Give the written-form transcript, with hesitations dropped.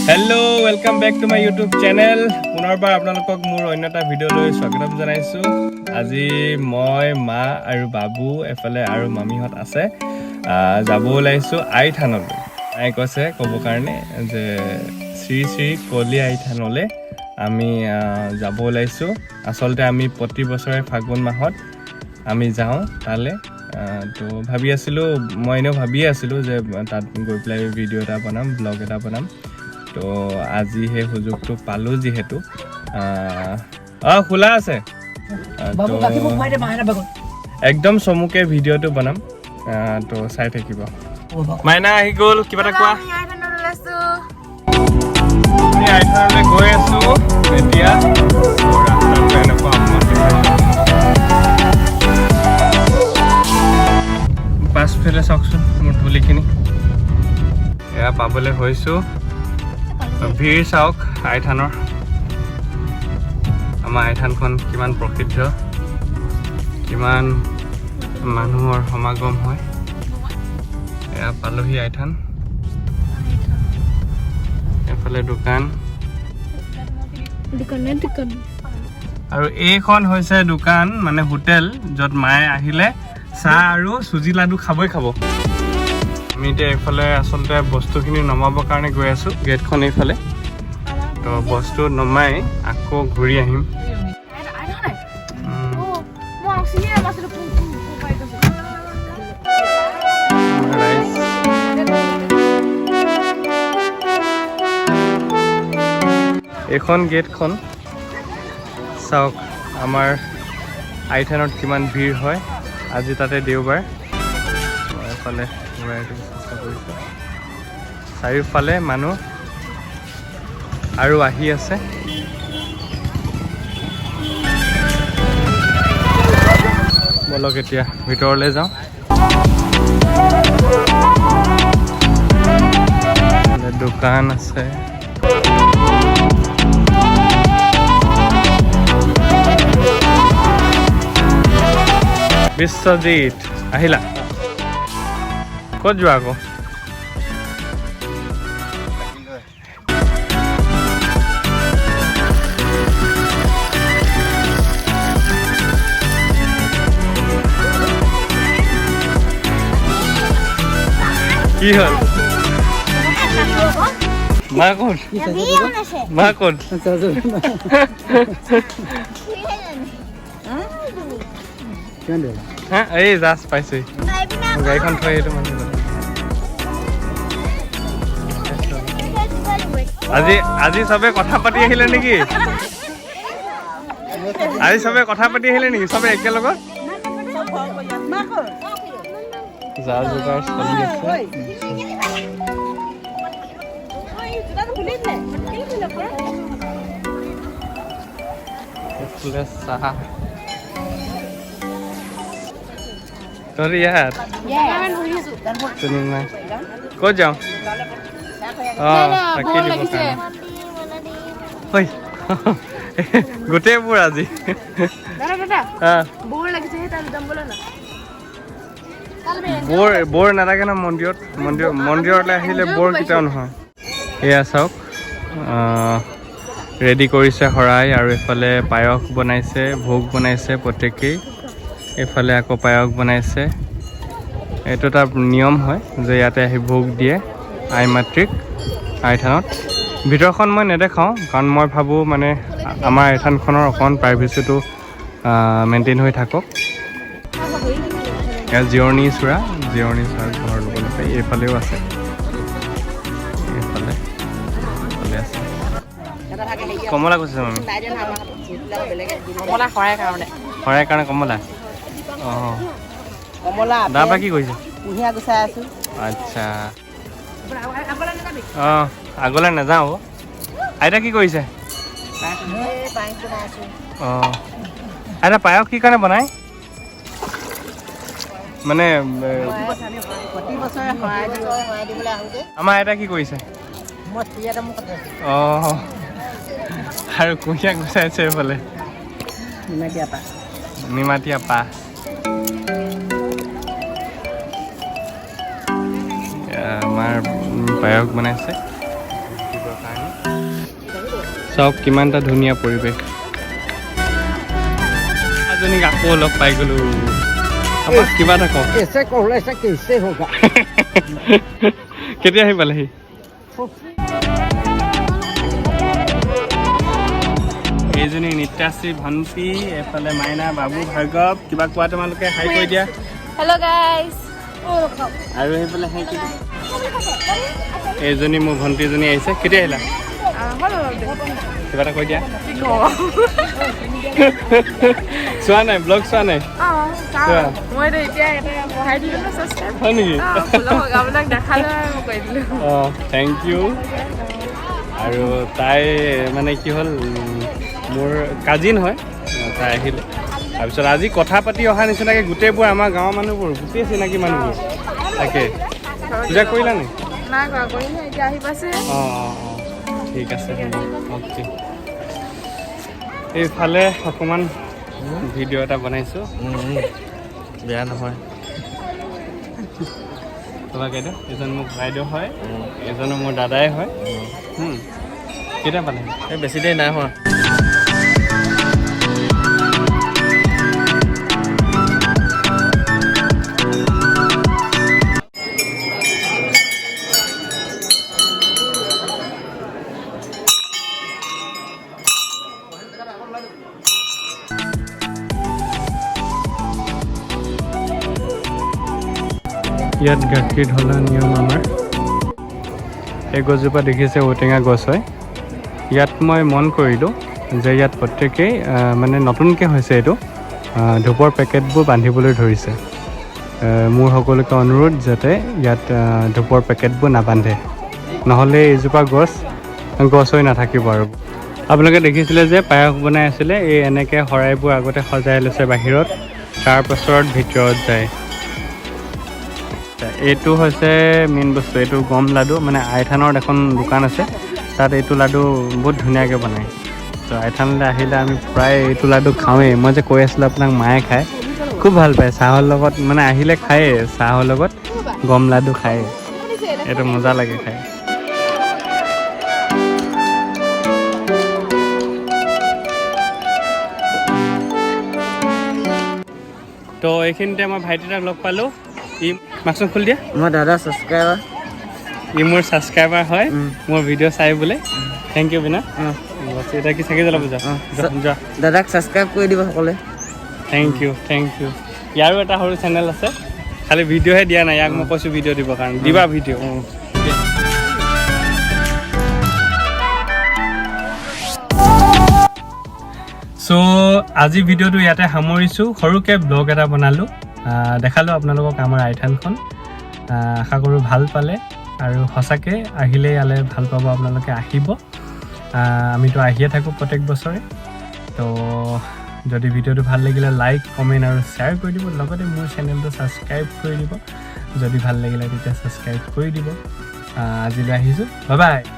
Hello, welcome back to my YouTube channel. পুনৰবাৰ আপোনালোকক মোৰ অন্য এটা ভিডিঅ'লৈ স্বাগতম জনাইছো। আজি মই মা আৰু বাবু এফালে আৰু মামিহঁত আছে যাব ওলাইছো আইথানলৈ। আই কৈছে ক'ব কাৰণে যে শ্ৰী শ্ৰী কলি আইথানলৈ আমি যাব ওলাইছো। আচলতে আমি প্ৰতি বছৰে ফাগুন মাহত আমি যাওঁ তালে। তো ভাবি আছিলো মই এনেও ভাবিয়ে আছিলো যে তাত গৈ পেলাই ভিডিঅ' এটা বনাম, ব্লগ এটা বনাম। তো আজি সেই সুযোগটো পালো যেহেতু খোলা আছে একদম চমুকে ভিডিঅ'টো বনাম তো চাই থাকিব। মাইনা আহি গ'ল, কিবা এটা কোৱা। আমি আইথানলৈ গৈ আছো এতিয়া। ৰাস্তাটো এনেকুৱা পাছফালে চাওকচোন মোৰ ধূলিখিনি এয়া পাবলৈ হৈছো। ভিৰ চাওক আইথানৰ, আমাৰ আইথানখন কিমান প্ৰসিদ্ধ, কিমান মানুহৰ সমাগম হয়। এয়া পালোহি আইথান। এফালে দোকান আৰু এইখন হৈছে দোকান মানে হোটেল, য'ত মায়ে আহিলে চাহ আৰু চুজি লাডু খাবই খাব। আমি এতিয়া এইফালে আচলতে বস্তুখিনি নমাবৰ কাৰণে গৈ আছোঁ, গেটখন এইফালে। তো বস্তু নমাই আকৌ ঘূৰি আহিম। এইখন গেটখন চাওক, আমাৰ আইথানত কিমান ভিৰ হয়। আজি তাতে দেওবাৰ। এফালে চেষ্টা কৰিছোঁ, চাৰিওফালে মানুহ আৰু আহি আছে। বলক এতিয়া ভিতৰলৈ যাওঁ। দোকান আছে, বিশ্বজিৎ আহিলা, ক'ত যোৱা আকৌ? কি হ'ল? মা ক'ত? মা ক'ত? এই জাষ্ট পাইছোঁ, গাড়ীখন থৈ আহিলোঁ মানুহ। আজি চবে কথা পাতি আহিলে নেকি? আজি চবে কথা পাতি আহিলে নেকি? চবে একেলগত যা যোগাৰ চলি আছে। চাহ তোৰ ইয়াত ক'ত যাওঁ? তাকেই দিব গোটেইবোৰ আজি বৰ নালাগে ন মন্দিৰলৈ আহিলে বৰ কেতিয়াও নহয়। এয়া চাওক, ৰেডি কৰিছে শৰাই, আৰু এইফালে পায়স বনাইছে, ভোগ বনাইছে প্ৰত্যেকেই। এইফালে আকৌ পায়স বনাইছে। এইটো এটা নিয়ম হয় যে ইয়াতে আহি ভোগ দিয়ে আই মাতৃক আইথানত। ভিতৰখন মই নেদেখাওঁ, কাৰণ মই ভাবোঁ মানে আমাৰ আইথানখনৰ অকণমান প্ৰাইভেচিটো মেইনটেইন হৈ থাকক। ইয়াত জিৰণি চোৰা ঘৰ ল'বলৈ পাই। এইফালেও আছে, এইফালে আছে। কমলা কৈছে মামি, শৰাই কাৰণে কমলা। অঁ, দাদা কি কৰিছে? আচ্ছা, অঁ আগলৈ নাযাওঁ। আইতা কি কৰিছে? অঁ, আইতা পায়স কি কাৰণে বনাই? মানে আমাৰ আইতা কি কৰিছে? অঁ, আৰু কুঁহিয়াৰ গুচাইছে এইফালে, নিমাতীয়া পাহ। আমাৰ পায়স বনাইছে। চাওক কিমানটা ধুনীয়া পৰিৱেশ এজনীক আকৌ লগ পাই গ'লো কিবা এটা কওঁ কেতিয়া আহি পালেহি এইজনী নিত্যাশ্ৰী ভণ্টি এফালে মাইনা বাবু ভাৰ্গৱ কিবা কোৱা তোমালোকে হাই কৈ দিয়া হেল্ল' গাইজ আৰু সেইফালে হাই কৈ দিয়া এইজনী মোৰ ভণ্টিজনী আহিছে কেতিয়া আহিলা কিবা এটা কৈ দিয়া চোৱা নাই ব্লগ চোৱা নাই হয় নেকি অঁ থেংক ইউ আৰু তাই মানে কি হ'ল মোৰ কাজিন হয় তাই আহিলে তাৰপিছত আজি কথা পাতি অহা নিচিনাকৈ গোটেইবোৰ আমাৰ গাঁৱৰ মানুহবোৰ গোটেই চিনাকি মানুহবোৰ তাকে পূজা কৰিলা নি অঁ অঁ ঠিক আছে অ'কে এইফালে অকণমান ভিডিঅ' এটা বনাইছোঁ বেয়া নহয় তোমাক বাইদেউ এজন মোক বাইদেউ হয় এজনো মোৰ দাদাই হয় কেতিয়া পালে এই বেছি দেৰি নাই হোৱা ইয়াত গাখীৰ ঢলা নিয়ম আমাৰ এই গছজোপা দেখিছে ঔটেঙা গছ হয় ইয়াত মই মন কৰিলোঁ যে ইয়াত প্ৰত্যেকেই মানে নতুনকৈ হৈছে এইটো ধূপৰ পেকেটবোৰ বান্ধিবলৈ ধৰিছে মোৰ সকলোকে অনুৰোধ যাতে ইয়াত ধূপৰ পেকেটবোৰ নাবান্ধে নহ'লে এইজোপা গছ হৈ নাথাকিব আৰু আপোনালোকে দেখিছিলে যে পায়স বনাই আছিলে এই এনেকৈ শৰাইবোৰ আগতে সজাই লৈছে বাহিৰত তাৰপাছত ভিতৰত যায় এইটো হৈছে মেইন বস্তু এইটো গম লাডু মানে আইথানত এখন দোকান আছে তাত এইটো লাডু বহুত ধুনীয়াকৈ বনায় তো আইথানলৈ আহিলে আমি প্ৰায় এইটো লাডু খাওঁৱেই মই যে কৈ আছিলোঁ আপোনাক মায়ে খায় খুব ভাল পায় চাহৰ লগত মানে আহিলে খায়েই চাহৰ লগত গম লাডু খায় এইটো মজা লাগে খাই তো এইখিনিতে মই ভাইটিটাক লগ পালোঁ ই মাকচোন খুলি দিয়া মই দাদা ছাবস্ক্ৰাইবাৰ ই মোৰ ছাবস্ক্ৰাইবাৰ হয় মোৰ ভিডিঅ' চাই বোলে থেংক ইউ বিনা এতিয়া কি চাকি জ্বলাব যোৱা দাদাক ছাবস্ক্ৰাইব কৰি দিব সকলোৱে থেংক ইউ ইয়াৰো এটা সৰু চেনেল আছে খালি ভিডিঅ'হে দিয়া নাই ইয়াক মই কৈছোঁ ভিডিঅ' দিবৰ কাৰণে দিবা ভিডিঅ' চ' আজি ভিডিঅ'টো ইয়াতে সামৰিছোঁ সৰুকৈ ব্লগ এটা বনালোঁ দেখালোঁ আপোনালোকক আমাৰ আইথানখন আশা কৰোঁ ভাল পালে আৰু সঁচাকৈ আহিলে ইয়ালৈ ভাল পাব আপোনালোকে আহিব আমিতো আহিয়ে থাকোঁ প্ৰত্যেক বছৰে তো যদি ভিডিঅ'টো ভাল লাগিলে লাইক কমেণ্ট আৰু শ্বেয়াৰ কৰি দিব লগতে মোৰ চেনেলটো ছাবস্ক্ৰাইব কৰি দিব যদি ভাল লাগিলে তেতিয়া ছাবস্ক্ৰাইব কৰি দিব আজিলৈ আহিছোঁ বাই বাই